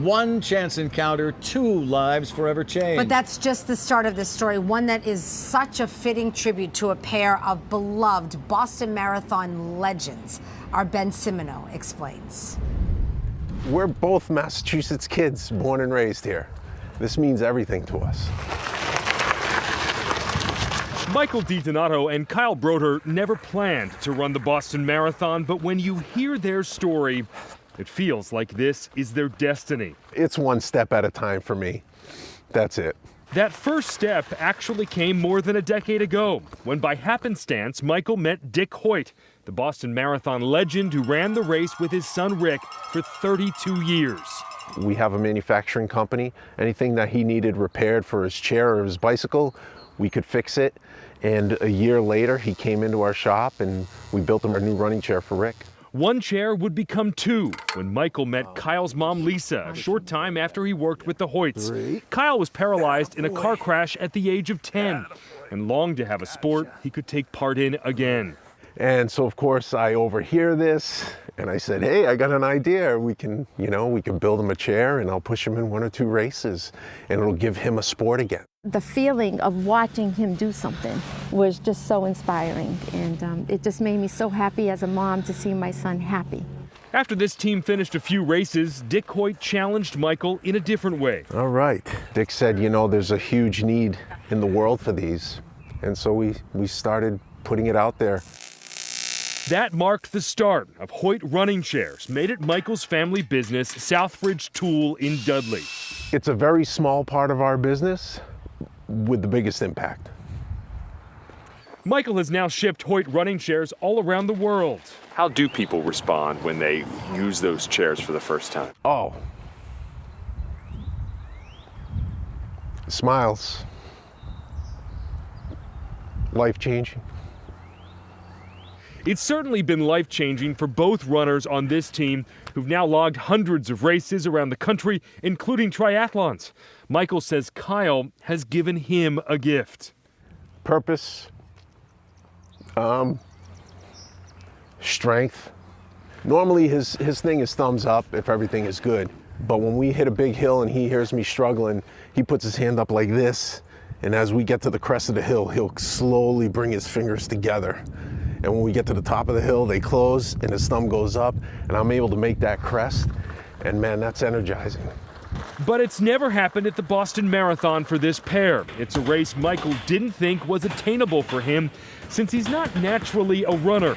One chance encounter, two lives forever changed. But that's just the start of the story, one that is such a fitting tribute to a pair of beloved Boston Marathon legends. Our Ben Cimino explains. We're both Massachusetts kids, born and raised here. This means everything to us. Michael DiDonato and Kyle Broder never planned to run the Boston Marathon, but when you hear their story, it feels like this is their destiny. It's one step at a time for me. That's it. That first step actually came more than a decade ago, when by happenstance, Michael met Dick Hoyt, the Boston Marathon legend who ran the race with his son Rick for 32 years. We have a manufacturing company. Anything that he needed repaired for his chair or his bicycle, we could fix it. And a year later, he came into our shop and we built him a new running chair for Rick. One chair would become two when Michael met Kyle's mom, Lisa, a short time after he worked with the Hoyts. Kyle was paralyzed in a car crash at the age of 10 and longed to have a sport he could take part in again. And so, of course, I overhear this and I said, hey, I got an idea. We can build him a chair and I'll push him in one or two races and it'll give him a sport again. The feeling of watching him do something was just so inspiring, and it just made me so happy as a mom to see my son happy. After this team finished a few races, Dick Hoyt challenged Michael in a different way. All right. Dick said, there's a huge need in the world for these. And so we started putting it out there. That marked the start of Hoyt Running Chairs, made at Michael's family business, Southbridge Tool in Dudley. It's a very small part of our business with the biggest impact. Michael has now shipped Hoyt running chairs all around the world. How do people respond when they use those chairs for the first time? Oh. Smiles. Life-changing. It's certainly been life-changing for both runners on this team, who've now logged hundreds of races around the country, including triathlons. Michael says Kyle has given him a gift. Purpose, strength. Normally his thing is thumbs up if everything is good. But when we hit a big hill and he hears me struggling, he puts his hand up like this. And as we get to the crest of the hill, he'll slowly bring his fingers together. And when we get to the top of the hill, they close and his thumb goes up and I'm able to make that crest. And man, that's energizing. But it's never happened at the Boston Marathon for this pair. It's a race Michael didn't think was attainable for him since he's not naturally a runner.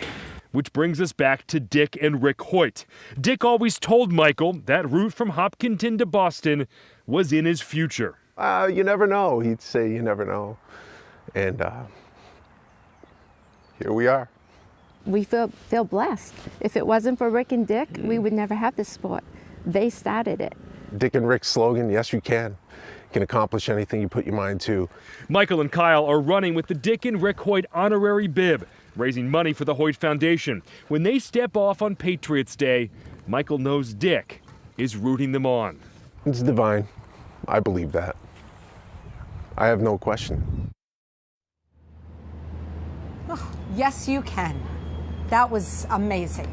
Which brings us back to Dick and Rick Hoyt. Dick always told Michael that route from Hopkinton to Boston was in his future. You never know. He'd say, you never know. And here we are. We feel blessed. If it wasn't for Rick and Dick, we would never have this sport. They started it. Dick and Rick's slogan, yes, you can. You can accomplish anything you put your mind to. Michael and Kyle are running with the Dick and Rick Hoyt honorary bib, raising money for the Hoyt Foundation. When they step off on Patriots Day, Michael knows Dick is rooting them on. It's divine. I believe that. I have no question. Oh, yes, you can. That was amazing.